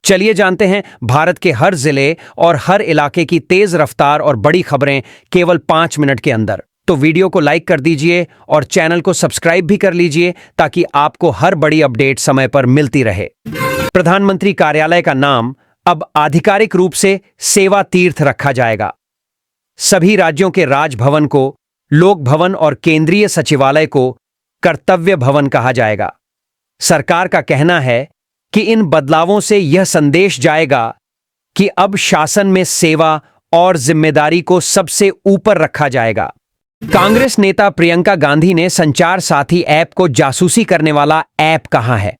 चलिए जानते हैं भारत के हर जिले और हर इलाके की तेज रफ्तार और बड़ी खबरें केवल 5 मिनट के अंदर। तो वीडियो को लाइक कर दीजिए और चैनल को सब्सक्राइब भी कर लीजिए ताकि आपको हर बड़ी अपडेट समय पर मिलती रहे। प्रधानमंत्री कार्यालय का नाम अब आधिकारिक रूप से सेवा तीर्थ रखा जाएगा। सभी राज्यों के राजभवन को लोक भवन और केंद्रीय सचिवालय को कर्तव्य भवन कहा जाएगा। सरकार का कहना है कि इन बदलावों से यह संदेश जाएगा कि अब शासन में सेवा और जिम्मेदारी को सबसे ऊपर रखा जाएगा। कांग्रेस नेता प्रियंका गांधी ने संचार साथी ऐप को जासूसी करने वाला ऐप कहा है।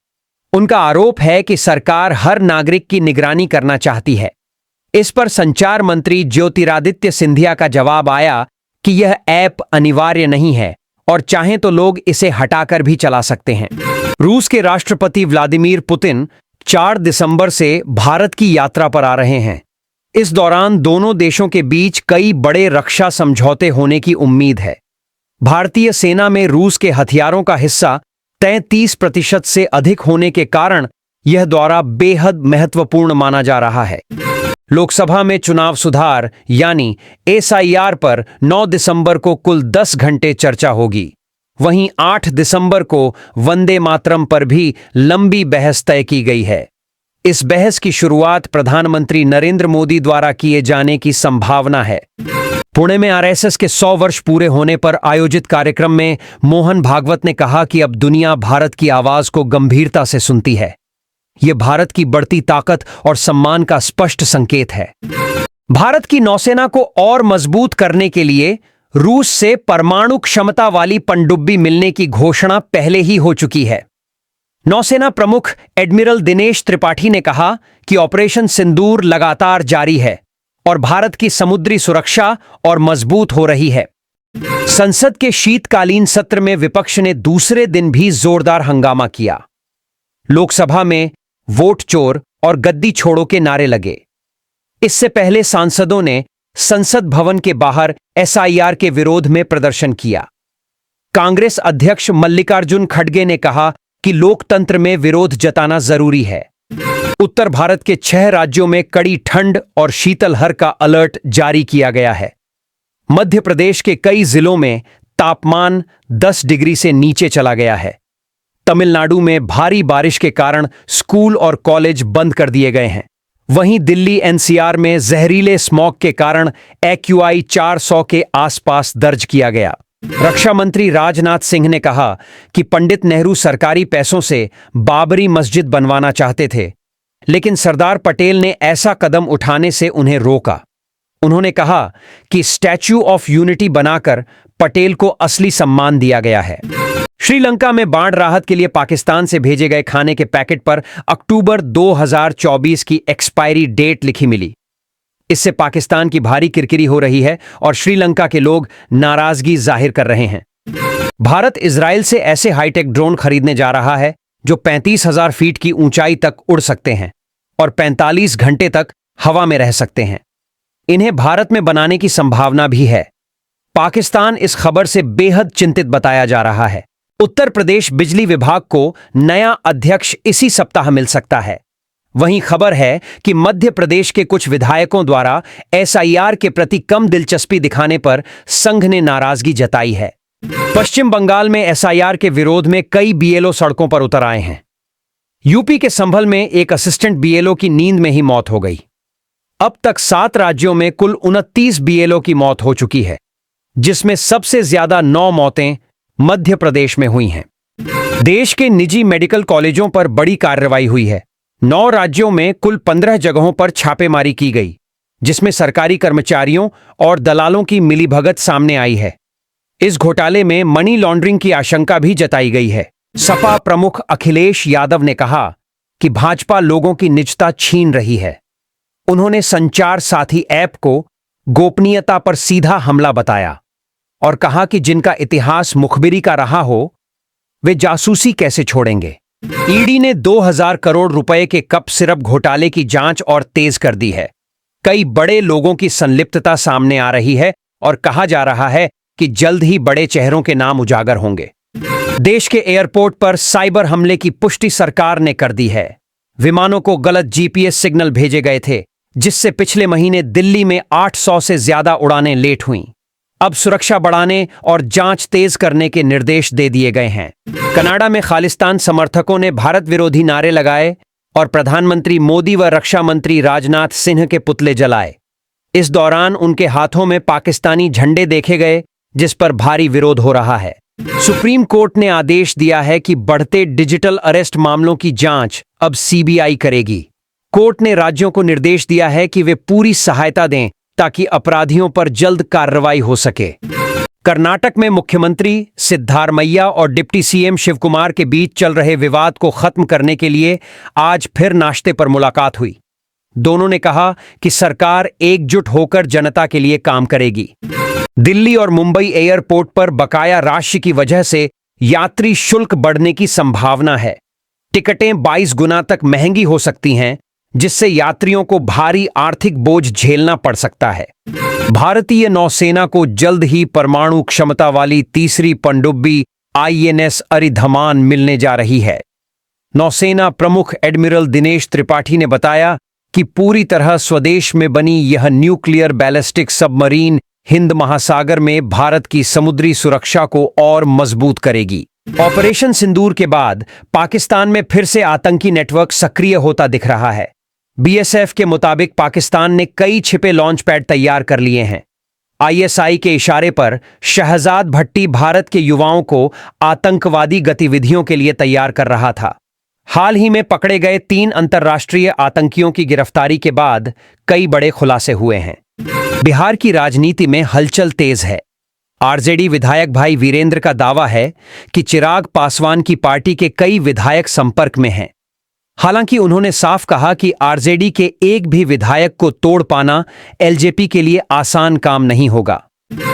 उनका आरोप है कि सरकार हर नागरिक की निगरानी करना चाहती है। इस पर संचार मंत्री ज्योतिरादित्य सिंधिया का जवाब आया कि यह ऐप अनिवार्य नहीं है और चाहें तो लोग इसे हटाकर भी चला सकते हैं। रूस के राष्ट्रपति व्लादिमीर पुतिन 4 दिसंबर से भारत की यात्रा पर आ रहे हैं। इस दौरान दोनों देशों के बीच कई बड़े रक्षा समझौते होने की उम्मीद है। भारतीय सेना में रूस के हथियारों का हिस्सा 33% से अधिक होने के कारण यह दौरा बेहद महत्वपूर्ण माना जा रहा है। लोकसभा में चुनाव सुधार यानी एसआईआर पर 9 दिसंबर को कुल 10 घंटे चर्चा होगी। वहीं 8 दिसंबर को वंदे मातरम पर भी लंबी बहस तय की गई है। इस बहस की शुरुआत प्रधानमंत्री नरेंद्र मोदी द्वारा किए जाने की संभावना है। पुणे में आरएसएस के 100 वर्ष पूरे होने पर आयोजित कार्यक्रम में मोहन भागवत ने कहा कि अब दुनिया भारत की आवाज को गंभीरता से सुनती है। यह भारत की बढ़ती ताकत और सम्मान का स्पष्ट संकेत है। भारत की नौसेना को और मजबूत करने के लिए रूस से परमाणु क्षमता वाली पनडुब्बी मिलने की घोषणा पहले ही हो चुकी है। नौसेना प्रमुख एडमिरल दिनेश त्रिपाठी ने कहा कि ऑपरेशन सिंदूर लगातार जारी है और भारत की समुद्री सुरक्षा और मजबूत हो रही है। संसद के शीतकालीन सत्र में विपक्ष ने दूसरे दिन भी जोरदार हंगामा किया। लोकसभा में वोट चोर और गद्दी छोड़ो के नारे लगे। इससे पहले सांसदों ने संसद भवन के बाहर एसआईआर के विरोध में प्रदर्शन किया। कांग्रेस अध्यक्ष मल्लिकार्जुन खड़गे ने कहा कि लोकतंत्र में विरोध जताना जरूरी है। उत्तर भारत के 6 राज्यों में कड़ी ठंड और शीतलहर का अलर्ट जारी किया गया है। मध्य प्रदेश के कई जिलों में तापमान 10 डिग्री से नीचे चला गया है। तमिलनाडु में भारी बारिश के कारण स्कूल और कॉलेज बंद कर दिए गए हैं। वहीं दिल्ली एनसीआर में जहरीले स्मॉग के कारण एक्यूआई 400 के आसपास दर्ज किया गया। रक्षा मंत्री राजनाथ सिंह ने कहा कि पंडित नेहरू सरकारी पैसों से बाबरी मस्जिद बनवाना चाहते थे, लेकिन सरदार पटेल ने ऐसा कदम उठाने से उन्हें रोका। उन्होंने कहा कि स्टैच्यू ऑफ यूनिटी बनाकर पटेल को असली सम्मान दिया गया है। श्रीलंका में बाढ़ राहत के लिए पाकिस्तान से भेजे गए खाने के पैकेट पर अक्टूबर 2024 की एक्सपायरी डेट लिखी मिली। इससे पाकिस्तान की भारी किरकिरी हो रही है और श्रीलंका के लोग नाराजगी जाहिर कर रहे हैं। भारत इजराइल से ऐसे हाईटेक ड्रोन खरीदने जा रहा है जो 35,000 फीट की ऊंचाई तक उड़ सकते हैं और 45 घंटे तक हवा में रह सकते हैं। इन्हें भारत में बनाने की संभावना भी है। पाकिस्तान इस खबर से बेहद चिंतित बताया जा रहा है। उत्तर प्रदेश बिजली विभाग को नया अध्यक्ष इसी सप्ताह मिल सकता है। वहीं खबर है कि मध्य प्रदेश के कुछ विधायकों द्वारा एसआईआर के प्रति कम दिलचस्पी दिखाने पर संघ ने नाराजगी जताई है। पश्चिम बंगाल में एसआईआर के विरोध में कई बीएलओ सड़कों पर उतर आए हैं। यूपी के संभल में एक असिस्टेंट बीएलओ की नींद में ही मौत हो गई। अब तक 7 राज्यों में कुल 29 बीएलओ की मौत हो चुकी है, जिसमें सबसे ज्यादा 9 मौतें मध्य प्रदेश में हुई हैं। देश के निजी मेडिकल कॉलेजों पर बड़ी कार्रवाई हुई है। 9 राज्यों में कुल 15 जगहों पर छापेमारी की गई, जिसमें सरकारी कर्मचारियों और दलालों की मिलीभगत सामने आई है। इस घोटाले में मनी लॉन्ड्रिंग की आशंका भी जताई गई है। सपा प्रमुख अखिलेश यादव ने कहा कि भाजपा लोगों की निजता छीन रही है। उन्होंने संचार साथी ऐप को गोपनीयता पर सीधा हमला बताया और कहा कि जिनका इतिहास मुखबिरी का रहा हो, वे जासूसी कैसे छोड़ेंगे। ईडी ने 2000 करोड़ रुपए के कप सिरप घोटाले की जांच और तेज कर दी है। कई बड़े लोगों की संलिप्तता सामने आ रही है और कहा जा रहा है कि जल्द ही बड़े चेहरों के नाम उजागर होंगे। देश के एयरपोर्ट पर साइबर हमले की पुष्टि सरकार ने कर दी है। विमानों को गलत जीपीएस सिग्नल भेजे गए थे, जिससे पिछले महीने दिल्ली में 800 से ज्यादा उड़ानें लेट हुईं। अब सुरक्षा बढ़ाने और जांच तेज करने के निर्देश दे दिए गए हैं। कनाडा में खालिस्तान समर्थकों ने भारत विरोधी नारे लगाए और प्रधानमंत्री मोदी व रक्षा मंत्री राजनाथ सिंह के पुतले जलाए। इस दौरान उनके हाथों में पाकिस्तानी झंडे देखे गए, जिस पर भारी विरोध हो रहा है। सुप्रीम कोर्ट ने आदेश दिया है कि बढ़ते डिजिटल अरेस्ट मामलों की जांच अब सीबीआई करेगी। कोर्ट ने राज्यों को निर्देश दिया है कि वे पूरी सहायता दें ताकि अपराधियों पर जल्द कार्रवाई हो सके। कर्नाटक में मुख्यमंत्री सिद्धारमैया और डिप्टी सीएम शिवकुमार के बीच चल रहे विवाद को खत्म करने के लिए आज फिर नाश्ते पर मुलाकात हुई। दोनों ने कहा कि सरकार एकजुट होकर जनता के लिए काम करेगी। दिल्ली और मुंबई एयरपोर्ट पर बकाया राशि की वजह से यात्री शुल्क बढ़ने की संभावना है। टिकटें 22 गुना तक महंगी हो सकती हैं, जिससे यात्रियों को भारी आर्थिक बोझ झेलना पड़ सकता है। भारतीय नौसेना को जल्द ही परमाणु क्षमता वाली तीसरी पनडुब्बी आईएनएस अरिधमान मिलने जा रही है। नौसेना प्रमुख एडमिरल दिनेश त्रिपाठी ने बताया कि पूरी तरह स्वदेश में बनी यह न्यूक्लियर बैलिस्टिक सबमरीन हिंद महासागर में भारत की समुद्री सुरक्षा को और मजबूत करेगी। ऑपरेशन सिंदूर के बाद पाकिस्तान में फिर से आतंकी नेटवर्क सक्रिय होता दिख रहा है। बीएसएफ के मुताबिक पाकिस्तान ने कई छिपे लॉन्च पैड तैयार कर लिए हैं। आईएसआई के इशारे पर शहजाद भट्टी भारत के युवाओं को आतंकवादी गतिविधियों के लिए तैयार कर रहा था। हाल ही में पकड़े गए 3 अंतर्राष्ट्रीय आतंकियों की गिरफ्तारी के बाद कई बड़े खुलासे हुए हैं। बिहार की राजनीति में हलचल तेज है। आरजेडी विधायक भाई वीरेंद्र का दावा है कि चिराग पासवान की पार्टी के कई विधायक संपर्क में हैं। हालांकि उन्होंने साफ कहा कि आरजेडी के एक भी विधायक को तोड़ पाना एलजेपी के लिए आसान काम नहीं होगा।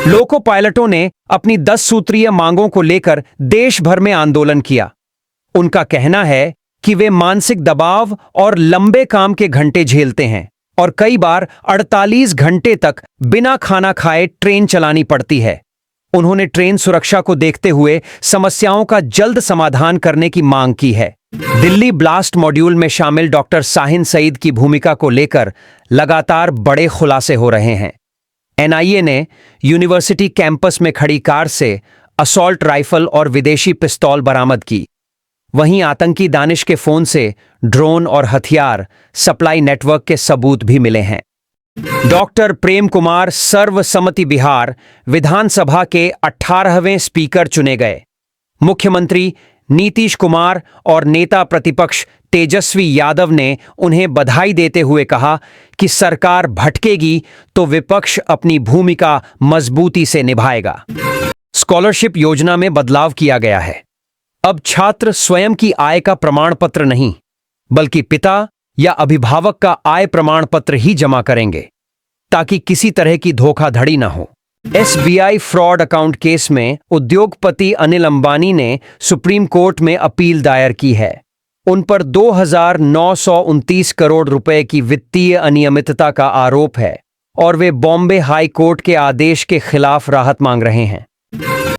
लोको पायलटों ने अपनी 10 सूत्रीय मांगों को लेकर देश भर में आंदोलन किया। उनका कहना है कि वे मानसिक दबाव और लंबे काम के घंटे झेलते हैं और कई बार 48 घंटे तक बिना खाना खाए ट्रेन चलानी पड़ती है। उन्होंने ट्रेन सुरक्षा को देखते हुए समस्याओं का जल्द समाधान करने की मांग की है। दिल्ली ब्लास्ट मॉड्यूल में शामिल डॉक्टर साहिन सईद की भूमिका को लेकर लगातार बड़े खुलासे हो रहे हैं। एनआईए ने यूनिवर्सिटी कैंपस में खड़ी कार से असॉल्ट राइफल और विदेशी पिस्तौल बरामद की। वहीं आतंकी दानिश के फोन से ड्रोन और हथियार सप्लाई नेटवर्क के सबूत भी मिले हैं। डॉक्टर प्रेम कुमार सर्वसम्मति बिहार विधानसभा के 18वें स्पीकर चुने गए। मुख्यमंत्री नीतीश कुमार और नेता प्रतिपक्ष तेजस्वी यादव ने उन्हें बधाई देते हुए कहा कि सरकार भटकेगी तो विपक्ष अपनी भूमिका मजबूती से निभाएगा। स्कॉलरशिप योजना में बदलाव किया गया है। अब छात्र स्वयं की आय का प्रमाण पत्र नहीं, बल्कि पिता या अभिभावक का आय प्रमाण पत्र ही जमा करेंगे, ताकि किसी तरह की धोखाधड़ी न हो। एसबीआई फ्रॉड अकाउंट केस में उद्योगपति अनिल अंबानी ने सुप्रीम कोर्ट में अपील दायर की है। उन पर 2,929 करोड़ रुपए की वित्तीय अनियमितता का आरोप है और वे बॉम्बे हाई कोर्ट के आदेश के खिलाफ राहत मांग रहे हैं।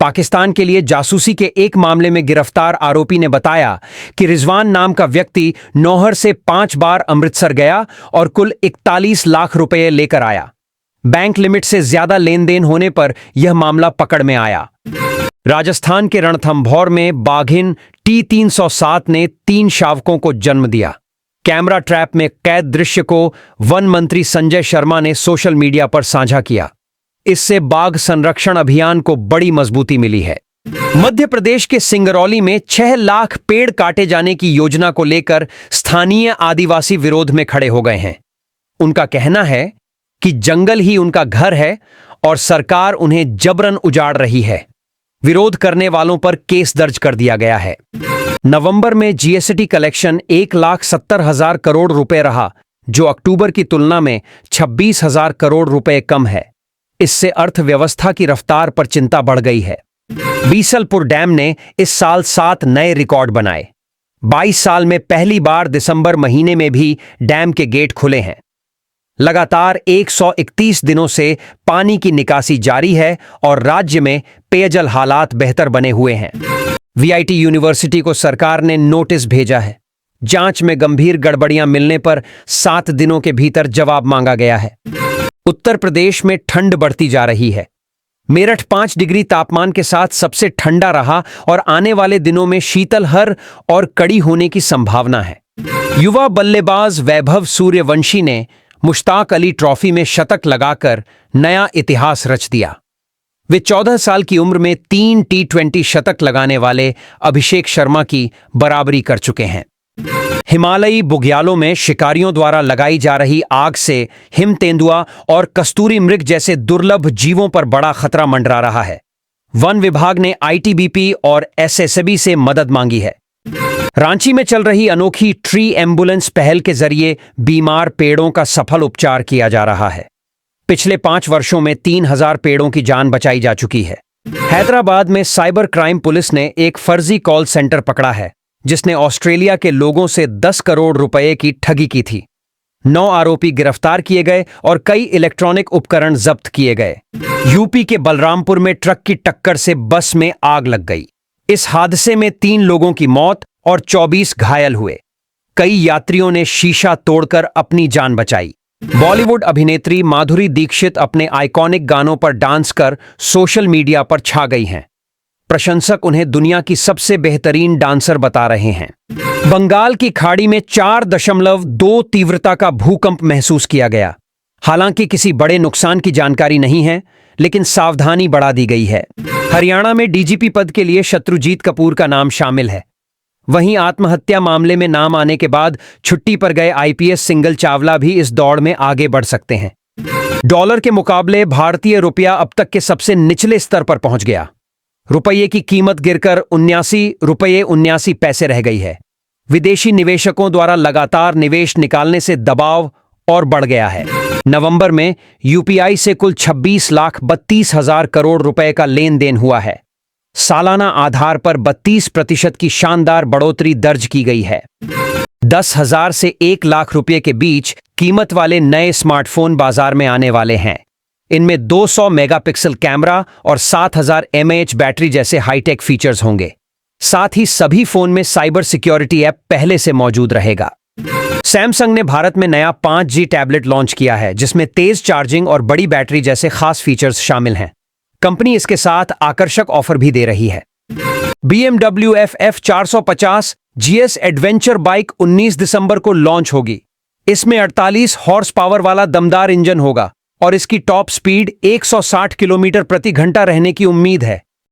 पाकिस्तान के लिए जासूसी के एक मामले में गिरफ्तार आरोपी ने बताया कि रिजवान नाम का व्यक्ति नौहर से 5 बार अमृतसर गया और कुल 41 लाख रुपए लेकर आया। बैंक लिमिट से ज्यादा लेन देन होने पर यह मामला पकड़ में आया। राजस्थान के रणथंभौर में बाघिन T307 ने 3 शावकों को जन्म दिया। कैमरा ट्रैप में कैद दृश्य को वन मंत्री संजय शर्मा ने सोशल मीडिया पर साझा किया। इससे बाघ संरक्षण अभियान को बड़ी मजबूती मिली है। मध्य प्रदेश के सिंगरौली में 6 लाख पेड़ काटे जाने की योजना को लेकर स्थानीय आदिवासी विरोध में खड़े हो गए हैं। उनका कहना है कि जंगल ही उनका घर है और सरकार उन्हें जबरन उजाड़ रही है। विरोध करने वालों पर केस दर्ज कर दिया गया है। नवंबर में जीएसटी कलेक्शन 1,70,000 करोड़ रुपए रहा, जो अक्टूबर की तुलना में 26,000 करोड़ रुपए कम है। इससे अर्थव्यवस्था की रफ्तार पर चिंता बढ़ गई है। बीसलपुर डैम ने इस साल 7 नए रिकॉर्ड बनाए। 22 साल में पहली बार दिसंबर महीने में भी डैम के गेट खुले हैं। लगातार 131 दिनों से पानी की निकासी जारी है और राज्य में पेयजल हालात बेहतर बने हुए हैं। वीआईटी यूनिवर्सिटी को सरकार ने नोटिस भेजा है। जांच में गंभीर गड़बड़ियां मिलने पर 7 दिनों के भीतर जवाब मांगा गया है। उत्तर प्रदेश में ठंड बढ़ती जा रही है। मेरठ 5 डिग्री तापमान के साथ सबसे ठंडा रहा और आने वाले दिनों में शीतलहर और कड़ी होने की संभावना है। युवा बल्लेबाज वैभव सूर्यवंशी ने मुश्ताक अली ट्रॉफी में शतक लगाकर नया इतिहास रच दिया। वे 14 साल की उम्र में 3 T20 शतक लगाने वाले अभिषेक शर्मा की बराबरी कर चुके हैं। हिमालयी बुग्यालों में शिकारियों द्वारा लगाई जा रही आग से हिम तेंदुआ और कस्तूरी मृग जैसे दुर्लभ जीवों पर बड़ा खतरा मंडरा रहा है। वन विभाग ने ITBP और SSB से मदद मांगी है। रांची में चल रही अनोखी ट्री एम्बुलेंस पहल के जरिए बीमार पेड़ों का सफल उपचार किया जा रहा है। पिछले 5 वर्षों में 3000 पेड़ों की जान बचाई जा चुकी है। हैदराबाद में साइबर क्राइम पुलिस ने एक फर्जी कॉल सेंटर पकड़ा है जिसने ऑस्ट्रेलिया के लोगों से 10 करोड़ रुपए की ठगी की थी। 9 आरोपी गिरफ्तार किए गए और कई इलेक्ट्रॉनिक उपकरण जब्त किए गए। यूपी के बलरामपुर में ट्रक की टक्कर से बस में आग लग गई। इस हादसे में 3 लोगों की मौत और 24 घायल हुए। कई यात्रियों ने शीशा तोड़कर अपनी जान बचाई। बॉलीवुड अभिनेत्री माधुरी दीक्षित अपने आइकॉनिक गानों पर डांस कर सोशल मीडिया पर छा गई हैं। प्रशंसक उन्हें दुनिया की सबसे बेहतरीन डांसर बता रहे हैं। बंगाल की खाड़ी में 4.2 तीव्रता का भूकंप महसूस किया गया। हालांकि किसी बड़े नुकसान की जानकारी नहीं है, लेकिन सावधानी बढ़ा दी गई है। हरियाणा में DGP पद के लिए शत्रुजीत कपूर का नाम शामिल है। वहीं आत्महत्या मामले में नाम आने के बाद छुट्टी पर गए IPS सिंगल चावला भी इस दौड़ में आगे बढ़ सकते हैं। डॉलर के मुकाबले भारतीय रुपया अब तक के सबसे निचले स्तर पर पहुंच गया। रुपये की कीमत गिरकर 79 रुपये 79 पैसे रह गई है। विदेशी निवेशकों द्वारा लगातार निवेश निकालने से दबाव और बढ़ गया है। नवंबर में UPI से कुल 26,32,000 करोड़ रुपए का लेन देन हुआ है। सालाना आधार पर 32% की शानदार बढ़ोतरी दर्ज की गई है। 10,000 से 1 लाख रुपए के बीच कीमत वाले नए स्मार्टफोन बाजार में आने वाले हैं। इनमें 200 मेगापिक्सल कैमरा और 7000 mAh बैटरी जैसे हाईटेक फीचर्स होंगे। साथ ही सभी फोन में साइबर सिक्योरिटी ऐप पहले से मौजूद रहेगा। सैमसंग ने भारत में नया 5G टैबलेट लॉन्च किया है जिसमें तेज चार्जिंग और बड़ी बैटरी जैसे खास फीचर्स शामिल हैं। कंपनी इसके साथ आकर्षक ऑफर भी दे रही है। BMW FF 450 GS adventure bike 19 दिसंबर को लॉन्च होगी। इसमें 48 हॉर्स पावर वाला दमदार इंजन होगा और इसकी टॉप स्पीड 160 किलोमीटर प्रति घंटा रहने की उम्मीद है।